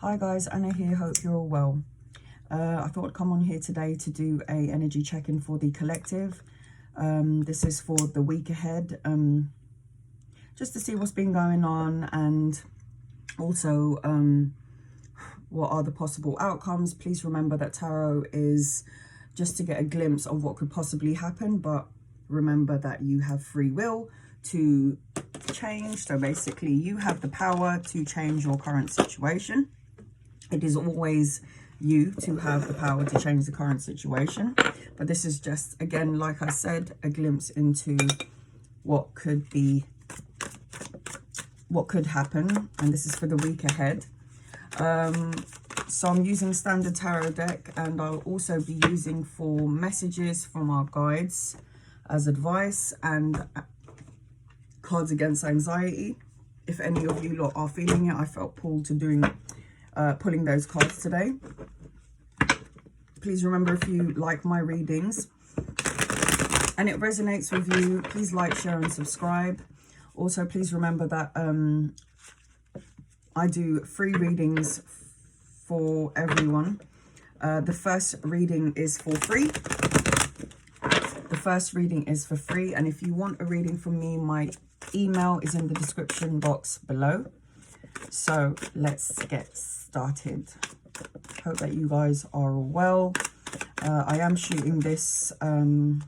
Hi guys, Anna here, hope you're all well. I thought I'd come on here today to do a energy check-in for the collective. This is for the week ahead, just to see what's been going on, and also what are the possible outcomes. Please remember that tarot is just to get a glimpse of what could possibly happen, but remember that you have free will to change. So basically you have the power to change your current situation. It is always you to have the power to change the current situation. But this is just, again, like I said, a glimpse into what could happen. And this is for the week ahead. So I'm using standard tarot deck, and I'll also be using for messages from our guides as advice, and cards against anxiety. If any of you lot are feeling it, I felt pulled to pulling those cards today. Please remember, if you like my readings and it resonates with you, please like, share and subscribe. Also, please remember that I do free readings for everyone. The first reading is for free. The first reading is for free, and if you want a reading from me, my email is in the description box below. So let's get started. Hope that you guys are all well. I am shooting this during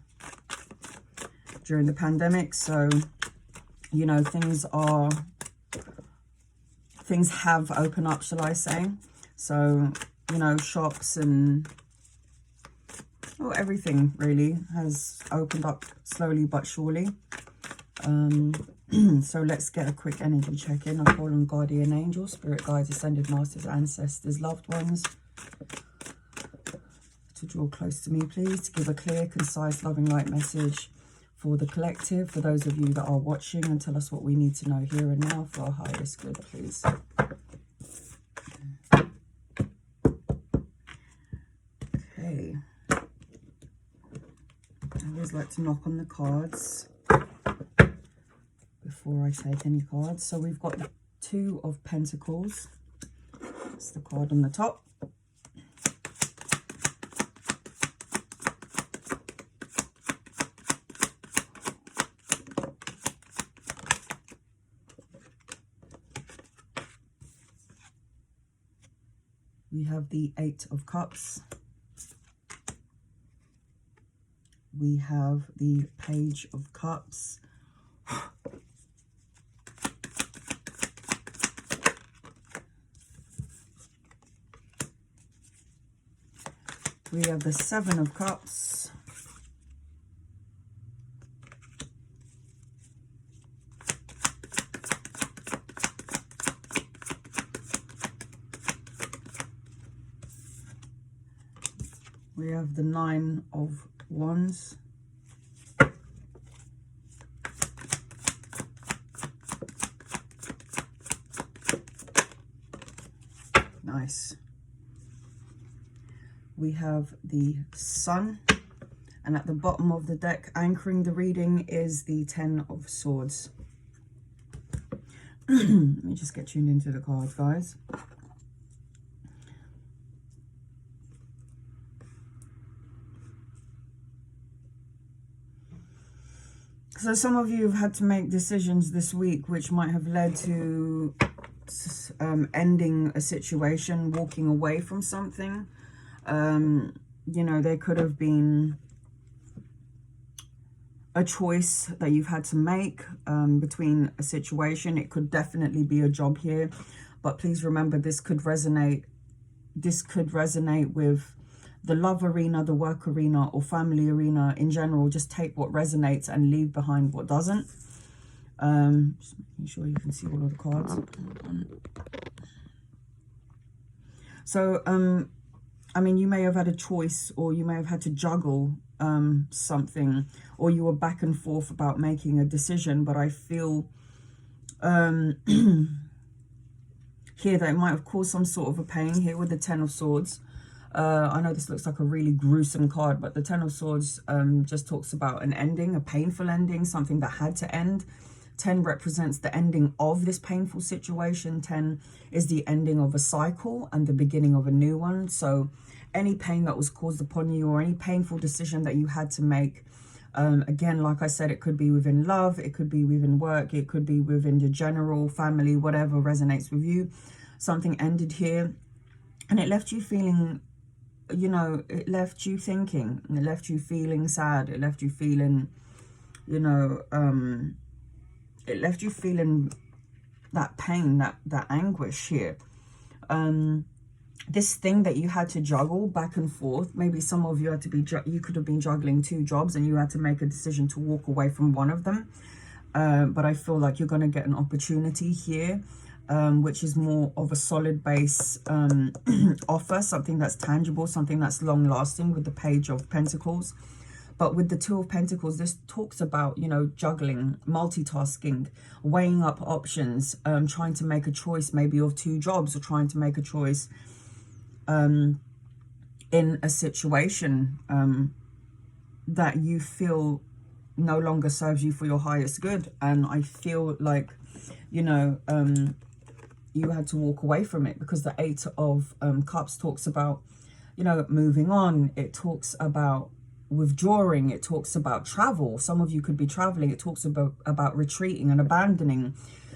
the pandemic, so you know, things have opened up, shall I say. So, you know, shops and everything really has opened up slowly but surely. So let's get a quick energy check-in. I call on guardian angels, spirit guides, ascended masters, ancestors, loved ones to draw close to me, please, to give a clear, concise, loving light message for the collective, for those of you that are watching, and tell us what we need to know here and now for our highest good, please. Okay. I always like to knock on the cards before I take any cards. So we've got the Two of Pentacles. That's the card on the top. We have the Eight of Cups. We have the Page of Cups. We have the Seven of Cups. We have the Nine of Wands. Nice. We have the Sun, and at the bottom of the deck, anchoring the reading, is the Ten of Swords. Let me just get tuned into the cards, guys. So some of you have had to make decisions this week which might have led to ending a situation, walking away from something. You know, there could have been a choice that you've had to make between a situation. It could definitely be a job here, but please remember, this could resonate with the love arena, the work arena, or family arena in general. Just take what resonates and leave behind what doesn't. Just making sure you can see all of the cards. So I mean, you may have had a choice, or you may have had to juggle something, or you were back and forth about making a decision. But I feel here that it might have caused some sort of a pain here with the Ten of Swords. I know this looks like a really gruesome card, but the Ten of Swords just talks about an ending, a painful ending, something that had to end 10 represents the ending of this painful situation. 10 is the ending of a cycle and the beginning of a new one. So any pain that was caused upon you, or any painful decision that you had to make, again, like I said, it could be within love, it could be within work, it could be within your general family, whatever resonates with you. Something ended here, and it left you feeling, you know, it left you thinking, and it left you feeling sad, it left you feeling, you know, it left you feeling that pain, that anguish here. This thing that you had to juggle back and forth, maybe some of you had to be, you could have been juggling 2 jobs and you had to make a decision to walk away from one of them. But I feel like you're going to get an opportunity here, which is more of a solid base offer, something that's tangible, something that's long lasting, with the Page of Pentacles. But with the 2 of Pentacles, this talks about, you know, juggling, multitasking, weighing up options, trying to make a choice maybe of 2 jobs, or trying to make a choice in a situation that you feel no longer serves you for your highest good. And I feel like, you know, you had to walk away from it, because the 8 of Cups talks about, you know, moving on. It talks about withdrawing. It talks about travel. Some of you could be traveling. It talks about retreating and abandoning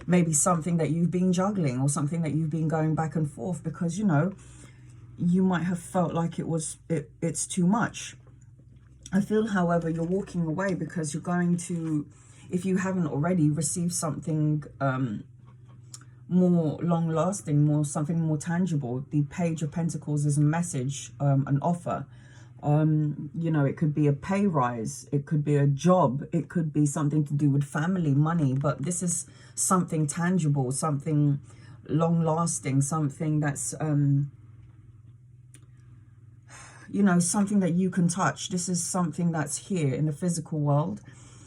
maybe something that you've been juggling, or something that you've been going back and forth, because, you know, you might have felt like it's too much. I feel, however, you're walking away because you're going to, if you haven't already, receive something more long lasting, something more tangible. The Page of Pentacles is a message, an offer. You know, it could be a pay rise, it could be a job, it could be something to do with family, money, but this is something tangible, something long lasting, something that's you know, something that you can touch. This is something that's here in the physical world.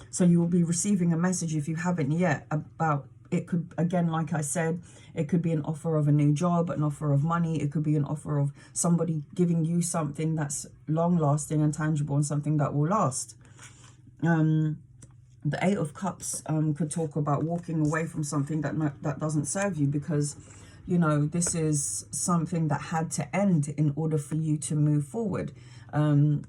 So you will be receiving a message, if you haven't yet, about, it could, again, like I said, it could be an offer of a new job, an offer of money. It could be an offer of somebody giving you something that's long lasting and tangible, and something that will last. The 8 of Cups could talk about walking away from something that doesn't serve you, because, you know, this is something that had to end in order for you to move forward.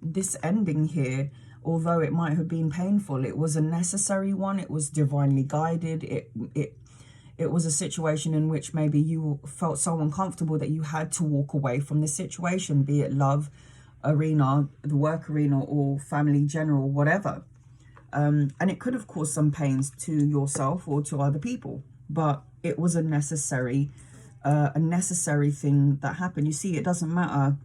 This ending here, although it might have been painful, it was a necessary one. It was divinely guided. It was a situation in which maybe you felt so uncomfortable that you had to walk away from the situation, be it love arena, the work arena, or family general, whatever. And it could have caused some pains to yourself or to other people, but it was a necessary thing that happened. You see, it doesn't matter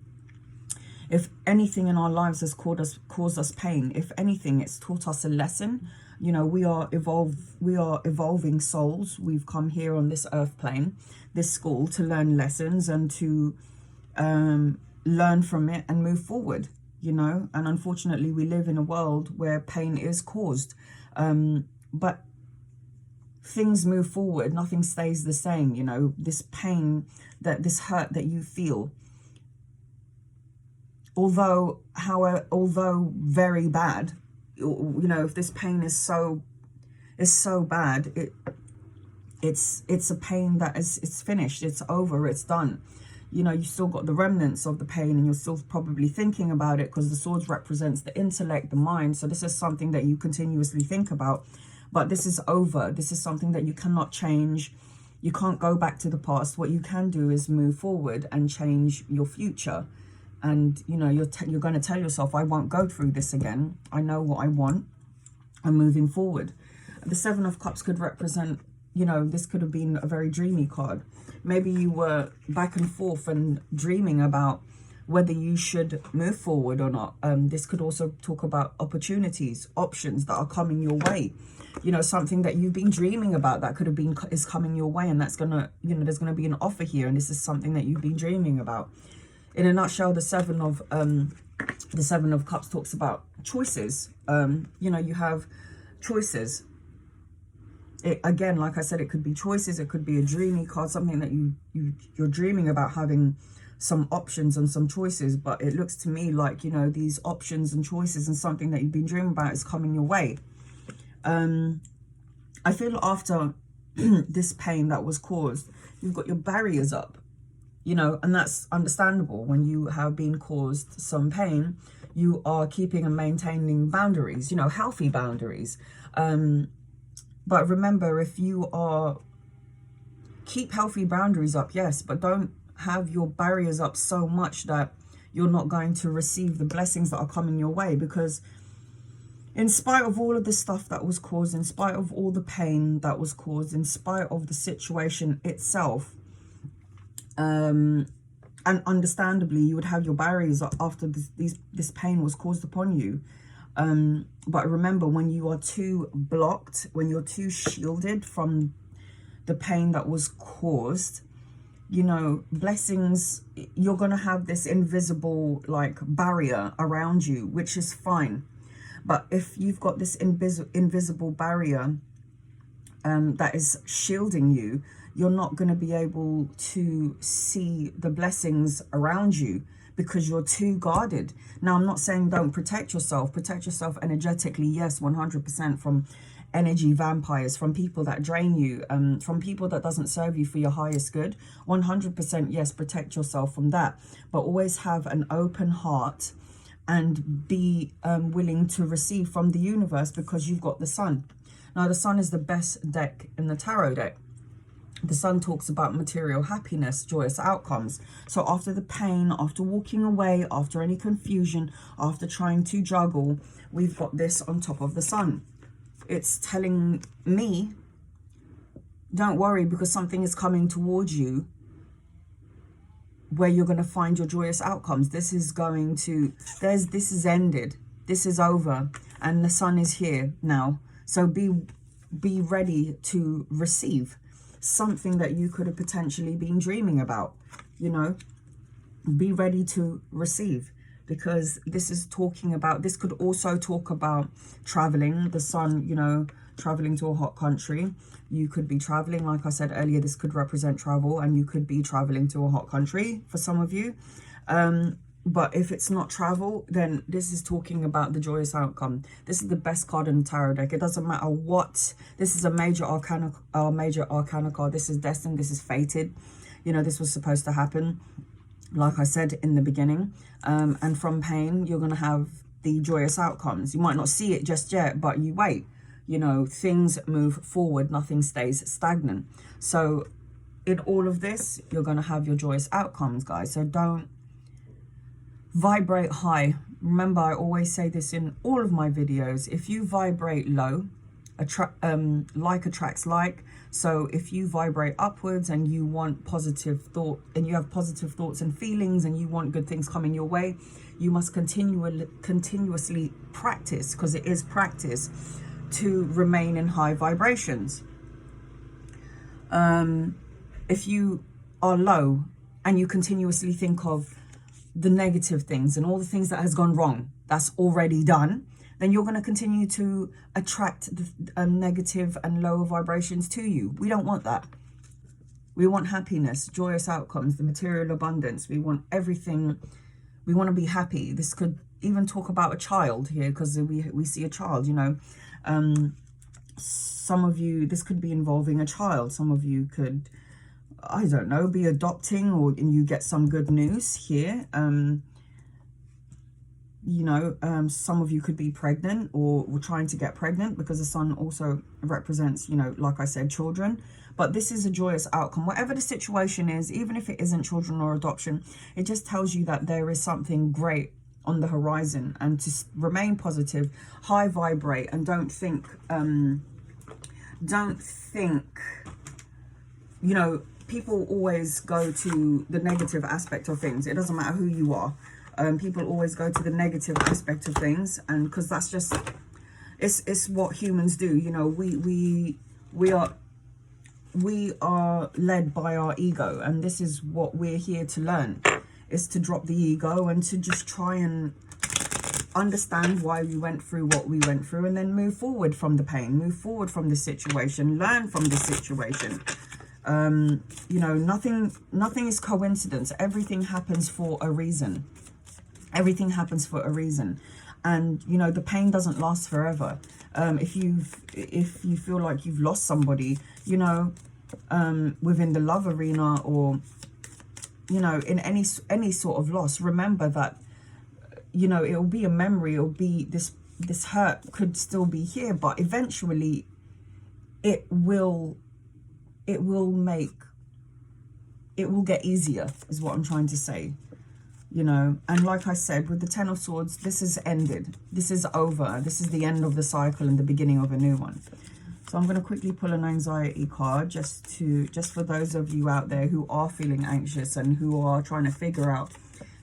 if anything in our lives has caused us pain. If anything, it's taught us a lesson. You know, we are evolving souls. We've come here on this earth plane, this school, to learn lessons and to learn from it and move forward, you know. And unfortunately, we live in a world where pain is caused, but things move forward. Nothing stays the same, you know. This pain, this hurt that you feel, although very bad, you know, if this pain is so bad, it's a pain that it's finished, it's over, it's done. You know, you still got the remnants of the pain, and you're still probably thinking about it, because the swords represents the intellect, the mind. So this is something that you continuously think about, but this is over. This is something that you cannot change. You can't go back to the past. What you can do is move forward and change your future. And, you know, you're going to tell yourself, I won't go through this again. I know what I want. I'm moving forward. The 7 of Cups could represent, you know, this could have been a very dreamy card. Maybe you were back and forth and dreaming about whether you should move forward or not. This could also talk about opportunities, options that are coming your way. You know, something that you've been dreaming about that could have been, is coming your way. And that's going to, you know, there's going to be an offer here. And this is something that you've been dreaming about. In a nutshell, the 7 of Cups talks about choices. You know, you have choices. Again, like I said, it could be choices. It could be a dreamy card, something that you're dreaming about having some options and some choices. But it looks to me like, you know, these options and choices and something that you've been dreaming about is coming your way. I feel after this pain that was caused, you've got your barriers up, you know, and that's understandable. When you have been caused some pain, you are keeping and maintaining boundaries, you know, healthy boundaries. But remember, if you are, keep healthy boundaries up, yes, but don't have your barriers up so much that you're not going to receive the blessings that are coming your way. Because in spite of all of the stuff that was caused, in spite of all the pain that was caused, in spite of the situation itself, and understandably, you would have your barriers up after this pain was caused upon you. But remember, when you are too blocked, when you're too shielded from the pain that was caused, you know, blessings, you're going to have this invisible like barrier around you, which is fine. But if you've got this invisible barrier that is shielding you, you're not going to be able to see the blessings around you because you're too guarded. Now, I'm not saying don't protect yourself. Protect yourself energetically, yes, 100%, from energy vampires, from people that drain you, from people that doesn't serve you for your highest good. 100%, yes, protect yourself from that. But always have an open heart and be willing to receive from the universe, because you've got the sun. Now, the sun is the best deck in the tarot deck. The sun talks about material happiness, joyous outcomes. So after the pain, after walking away, after any confusion, after trying to juggle, we've got this on top of the sun. It's telling me, don't worry, because something is coming towards you where you're going to find your joyous outcomes. This is going to, this is ended. This is over. And the sun is here now. So be ready to receive something that you could have potentially been dreaming about, you know. Be ready to receive, because this is talking about, this could also talk about traveling. The sun, you know, traveling to a hot country. You could be traveling, like I said earlier, this could represent travel, and you could be traveling to a hot country for some of you. But if it's not travel, then this is talking about the joyous outcome. This is the best card in the tarot deck. It doesn't matter what. This is a major arcana card. This is destined. This is fated. You know, this was supposed to happen, like I said in the beginning. And from pain, you're going to have the joyous outcomes. You might not see it just yet, but you wait. You know, things move forward. Nothing stays stagnant. So in all of this, you're going to have your joyous outcomes, guys. So don't vibrate high. Remember, I always say this in all of my videos. If you vibrate low, like attracts like. So if you vibrate upwards and you want positive thought, and you have positive thoughts and feelings, and you want good things coming your way, you must continuously practice, because it is practice, to remain in high vibrations. If you are low and you continuously think of the negative things and all the things that has gone wrong, that's already done, then you're going to continue to attract the negative and lower vibrations to you. We don't want that. We want happiness, joyous outcomes, the material abundance. We want everything. We want to be happy. This could even talk about a child here, because we see a child, you know. Some of you, this could be involving a child. Some of you could, I don't know, be adopting, and you get some good news here. You know, some of you could be pregnant or trying to get pregnant, because the sun also represents, you know, like I said, children. But this is a joyous outcome. Whatever the situation is, even if it isn't children or adoption, it just tells you that there is something great on the horizon, and to remain positive, high vibrate, and don't think, you know, people always go to the negative aspect of things. It doesn't matter who you are. People always go to the negative aspect of things, and because that's just, it's what humans do. You know, we are led by our ego, and this is what we're here to learn, is to drop the ego and to just try and understand why we went through what we went through, and then move forward from the pain, move forward from the situation, learn from the situation. You know, nothing is coincidence. Everything happens for a reason. Everything happens for a reason. And, you know, the pain doesn't last forever. If you feel like you've lost somebody, you know, within the love arena, or, you know, in any sort of loss, remember that, you know, it'll be a memory. It'll be this hurt could still be here, but eventually it will get easier, is what I'm trying to say, you know. And like I said, with the Ten of Swords, this is ended. This is over. This is the end of the cycle and the beginning of a new one. So I'm going to quickly pull an anxiety card just for those of you out there who are feeling anxious and who are trying to figure out,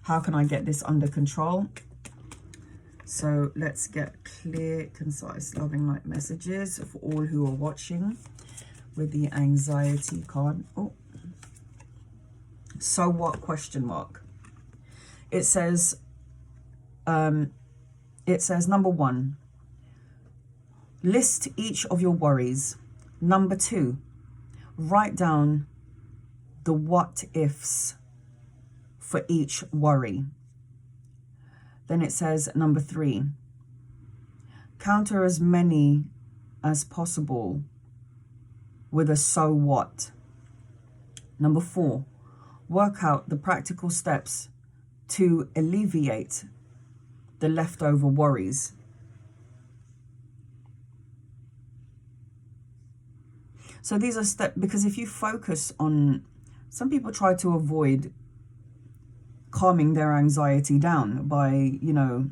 how can I get this under control? So let's get clear, concise, loving light messages for all who are watching with the anxiety card. Oh, so what, question mark. It says number 1, list each of your worries. Number 2, write down the what ifs for each worry. Then it says number 3, counter as many as possible with a so what. Number 4, work out the practical steps to alleviate the leftover worries. So these are steps, because if you focus on, some people try to avoid calming their anxiety down by, you know,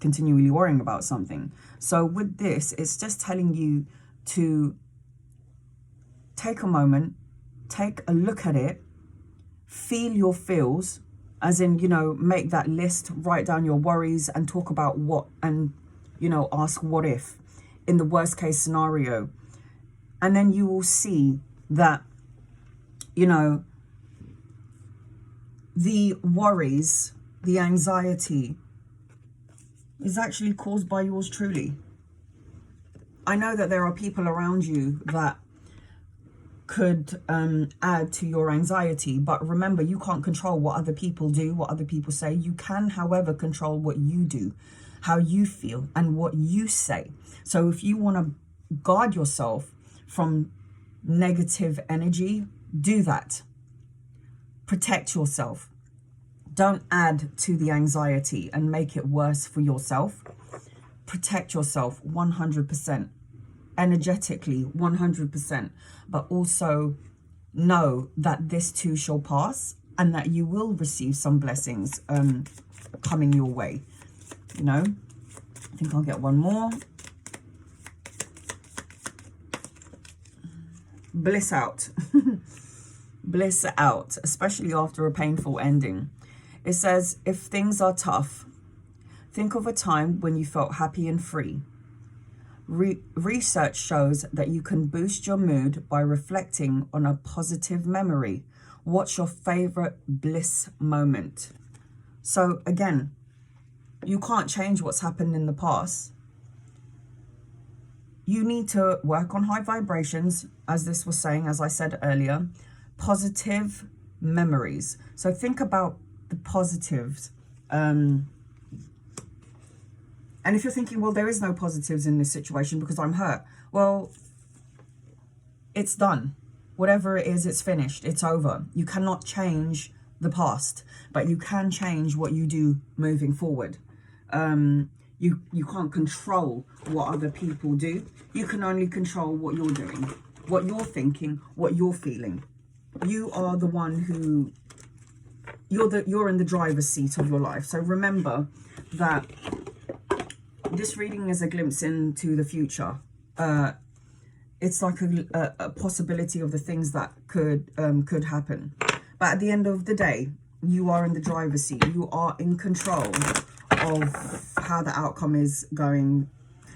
continually worrying about something. So with this, it's just telling you to take a moment, take a look at it, feel your feels, as in, you know, make that list, write down your worries and talk about what, and, you know, ask what if in the worst case scenario. And then you will see that, you know, the worries, the anxiety is actually caused by yours truly. I know that there are people around you that could add to your anxiety, but remember, you can't control what other people do, what other people say. You can, however, control what you do, how you feel, and what you say. So if you want to guard yourself from negative energy, do that. Protect yourself. Don't add to the anxiety and make it worse for yourself. Protect yourself 100%. Energetically 100%. But also know that this too shall pass, and that you will receive some blessings coming your way. You know, I think I'll get one more. Bliss out. Bliss out, especially after a painful ending. It says, if things are tough, think of a time when you felt happy and free. Research shows that you can boost your mood by reflecting on a positive memory. What's your favorite bliss moment? So again, you can't change what's happened in the past. You need to work on high vibrations, as this was saying, as I said earlier, positive memories. So think about the positives. And if you're thinking, well, there is no positives in this situation because I'm hurt. Well, it's done. Whatever it is, it's finished. It's over. You cannot change the past, but you can change what you do moving forward. You can't control what other people do. You can only control what you're doing, what you're thinking, what you're feeling. You are the one who, you're in the driver's seat of your life. So remember that this reading is a glimpse into the future. It's like a possibility of the things that could happen. But at the end of the day, you are in the driver's seat. You are in control of how the outcome is going.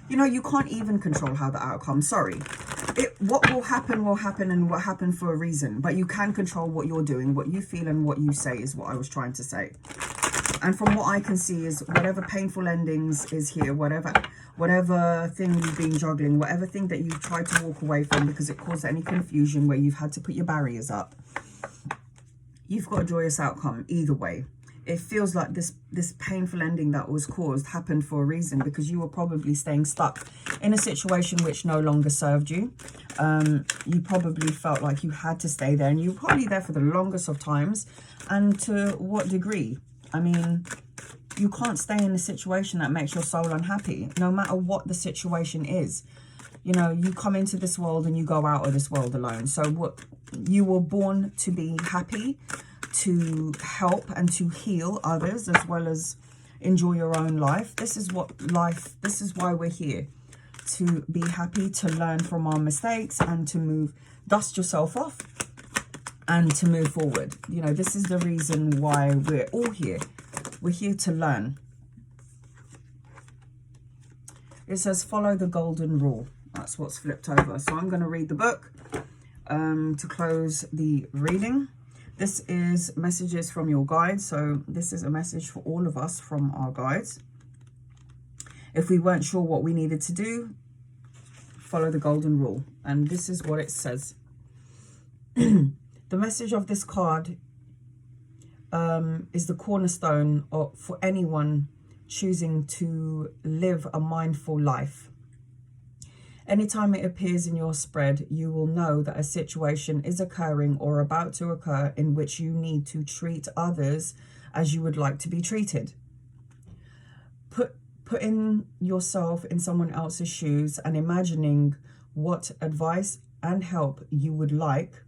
You know, you can't even control how the outcome, sorry. What will happen, and what happened for a reason. But you can control what you're doing, what you feel and what you say is what I was trying to say. And from what I can see is whatever painful endings is here, whatever thing you've been juggling, whatever thing that you've tried to walk away from because it caused any confusion where you've had to put your barriers up, you've got a joyous outcome either way. it feels like this painful ending that was caused happened for a reason, because you were probably staying stuck in a situation which no longer served you. You probably felt like you had to stay there, and you were probably there for the longest of times. And to what degree? I mean, you can't stay in a situation that makes your soul unhappy, no matter what the situation is. You know, you come into this world and you go out of this world alone. So what, you were born to be happy, to help and to heal others, as well as enjoy your own life. This is why we're here, to be happy, to learn from our mistakes, and to dust yourself off and to move forward. You know, this is the reason why we're all here. We're here to learn. It says, follow the golden rule. That's what's flipped over. So I'm going to read the book to close the reading. This is messages from your guides. So this is a message for all of us from our guides. If we weren't sure what we needed to do, follow the golden rule. And this is what it says. The message of this card is the cornerstone for anyone choosing to live a mindful life. Anytime it appears in your spread, you will know that a situation is occurring or about to occur in which you need to treat others as you would like to be treated. Putting yourself in someone else's shoes and imagining what advice and help you would like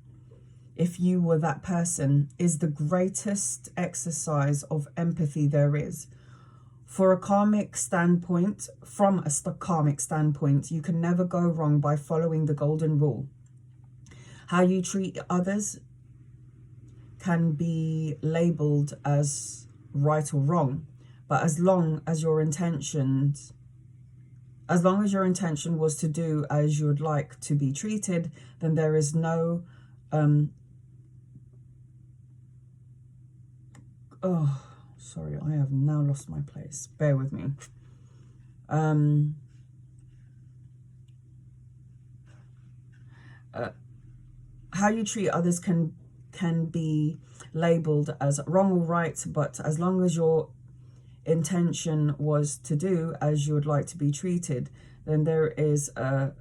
if you were that person is the greatest exercise of empathy there is. From a karmic standpoint, you can never go wrong by following the golden rule. How you treat others can be labeled as right or wrong, but as long as your intention was to do as you would like to be treated, then there is no sorry, I have now lost my place. Bear with me. How you treat others can be labeled as wrong or right, but as long as your intention was to do as you would like to be treated, then there is a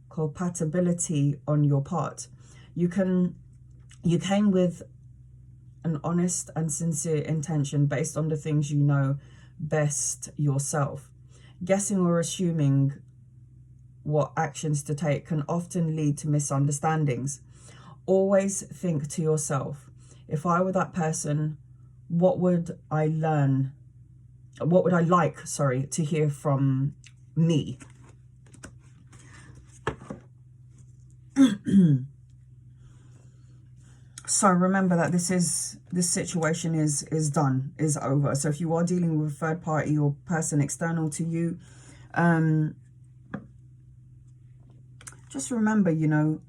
compatibility on your part. You came with an honest and sincere intention based on the things you know best yourself. Guessing or assuming what actions to take can often lead to misunderstandings. Always think to yourself, if I were that person, what would I like to hear from me? So remember that this situation is done, is over. So if you are dealing with a third party or person external to you, just remember, you know,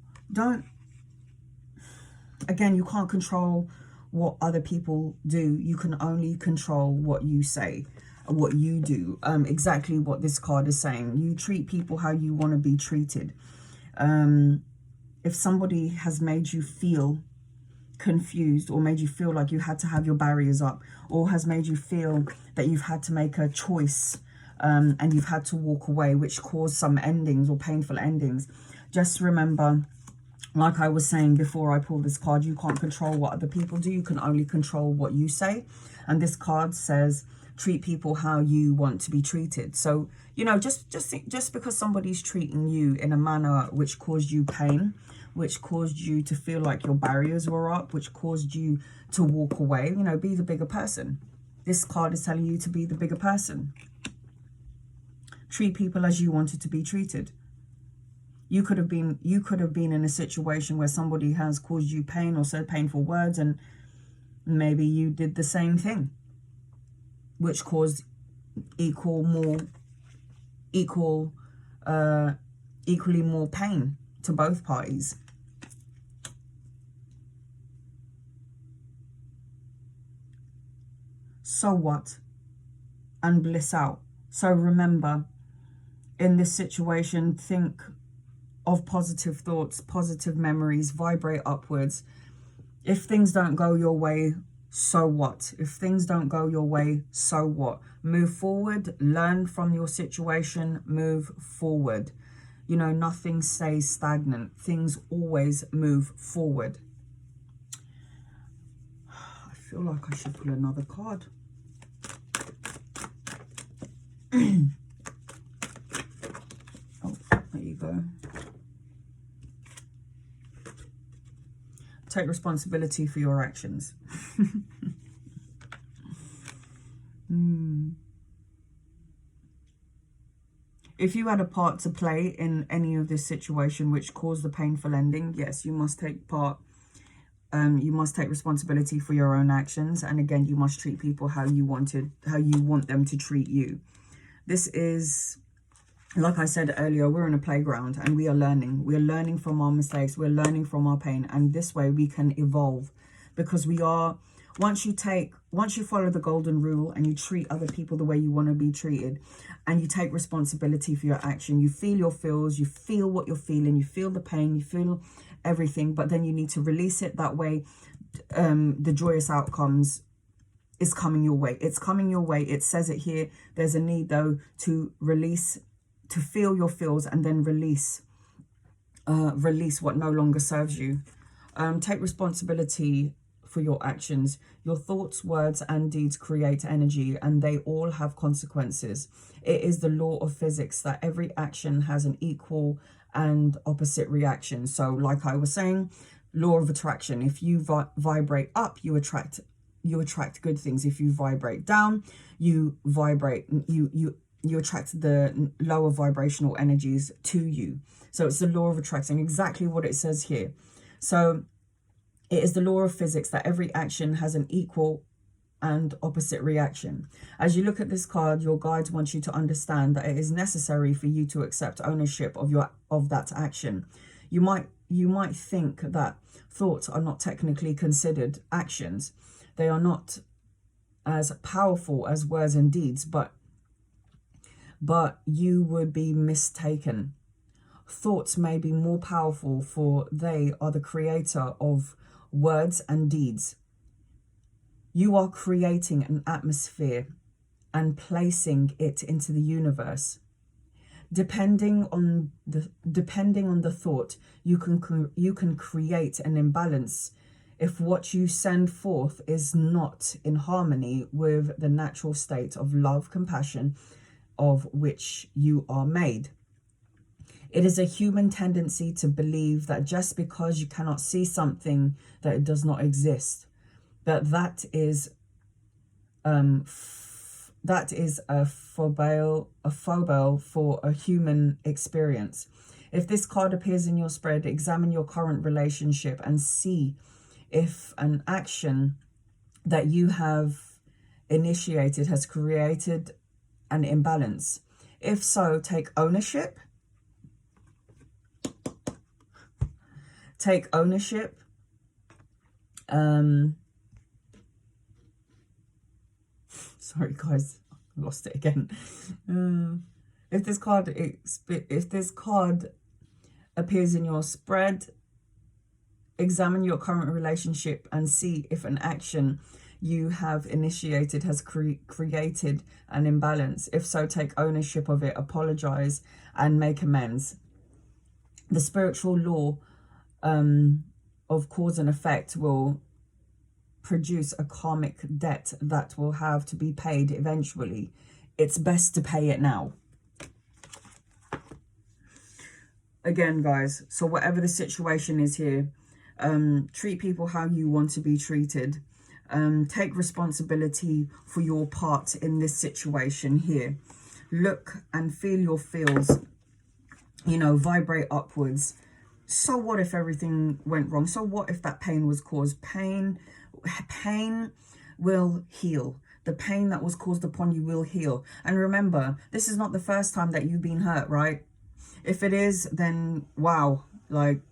again, you can't control what other people do. You can only control what you say, what you do. Exactly what this card is saying. You treat people how you want to be treated. If somebody has made you feel confused, or made you feel like you had to have your barriers up, or has made you feel that you've had to make a choice and you've had to walk away, which caused some endings or painful endings, just remember, like I was saying before I pulled this card, you can't control what other people do. You can only control what you say. And this card says, treat people how you want to be treated. So, you know, just because somebody's treating you in a manner which caused you pain, which caused you to feel like your barriers were up, which caused you to walk away, you know, be the bigger person. This card is telling you to be the bigger person. Treat people as you wanted to be treated. You could have been in a situation where somebody has caused you pain or said painful words, and maybe you did the same thing, which caused equally more pain to both parties. So what? And bliss out. So remember, in this situation, think of positive thoughts, positive memories, vibrate upwards, If things don't go your way, so what? If things don't go your way, so what? Move forward, learn from your situation, move forward. You know, nothing stays stagnant. Things always move forward. I feel like I should pull another card. Oh, there you go. Take responsibility for your actions. If you had a part to play in any of this situation which caused the painful ending, yes, you must take part. You must take responsibility for your own actions. And again, you must treat people how you want them to treat you. This is, like I said earlier, we're in a playground and we are learning. We're learning from our mistakes. We're learning from our pain. And this way we can evolve, because we are, once you follow the golden rule and you treat other people the way you want to be treated, and you take responsibility for your action, you feel your feels, you feel what you're feeling, you feel the pain, you feel everything, but then you need to release it. That way the joyous outcomes is coming your way. It's coming your way. It says it here. There's a need though to release, to feel your feels, and then release what no longer serves you. Take responsibility for your actions. Your thoughts, words, and deeds create energy, and they all have consequences. It is the law of physics that every action has an equal and opposite reaction. So like I was saying, law of attraction. If you vibrate up, you attract good things. If you vibrate down, you attract the lower vibrational energies to you. So it's the law of attraction, exactly what it says here. So it is the law of physics that every action has an equal and opposite reaction. As you look at this card, your guides want you to understand that it is necessary for you to accept ownership of that action. You might think that thoughts are not technically considered actions. They are not as powerful as words and deeds, but you would be mistaken. Thoughts may be more powerful, for they are the creator of words and deeds. You are creating an atmosphere and placing it into the universe. Depending on the thought, you can create an imbalance if what you send forth is not in harmony with the natural state of love, compassion, of which you are made. It is a human tendency to believe that just because you cannot see something, that it does not exist. That is a phobia for a human experience. If this card appears in your spread, examine your current relationship and see if an action that you have initiated has created an imbalance. If so, take ownership. Take ownership. Sorry guys, I lost it again. If this card appears in your spread, examine your current relationship and see if an action you have initiated has created an imbalance. If so, take ownership of it, apologize, and make amends. The spiritual law of cause and effect will produce a karmic debt that will have to be paid eventually. It's best to pay it now. Again, guys, so whatever the situation is here, treat people how you want to be treated. Take responsibility for your part in this situation here. Look and feel your feels, you know, vibrate upwards. So what if everything went wrong? So what if that pain was caused? Pain will heal. The pain that was caused upon you will heal. And remember, this is not the first time that you've been hurt, right? If it is, then wow, like,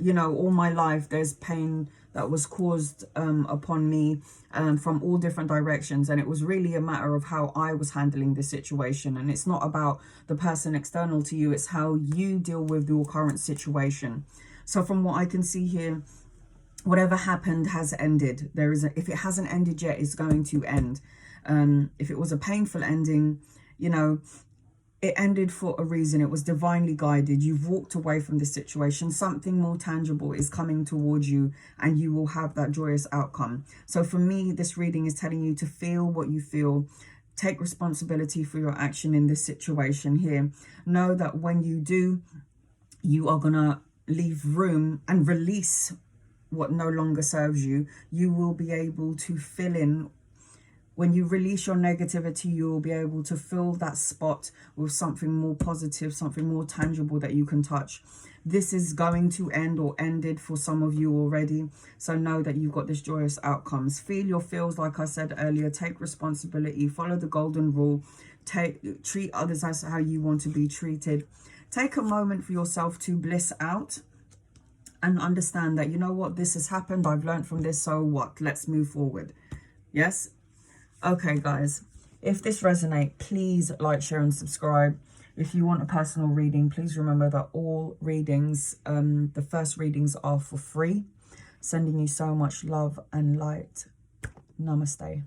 you know, all my life there's pain that was caused upon me from all different directions, and it was really a matter of how I was handling this situation. And it's not about the person external to you, it's how you deal with your current situation. So from what I can see here, whatever happened has ended. If it hasn't ended yet, it's going to end. If it was a painful ending, you know, it ended for a reason. It was divinely guided. You've walked away from this situation. Something more tangible is coming towards you, and you will have that joyous outcome. So for me, this reading is telling you to feel what you feel. Take responsibility for your action in this situation here. Know that when you do, you are going to leave room and release what no longer serves you. You will be able to fill in. When you release your negativity, you will be able to fill that spot with something more positive, something more tangible that you can touch. This is going to end or ended for some of you already. So know that you've got this joyous outcomes. Feel your feels, like I said earlier. Take responsibility. Follow the golden rule. Treat others as how you want to be treated. Take a moment for yourself to bliss out and understand that, you know what, this has happened. I've learned from this. So what? Let's move forward. Yes? Okay, guys, if this resonates, please like, share, and subscribe. If you want a personal reading, please remember that all readings, the first readings are for free. Sending you so much love and light. Namaste.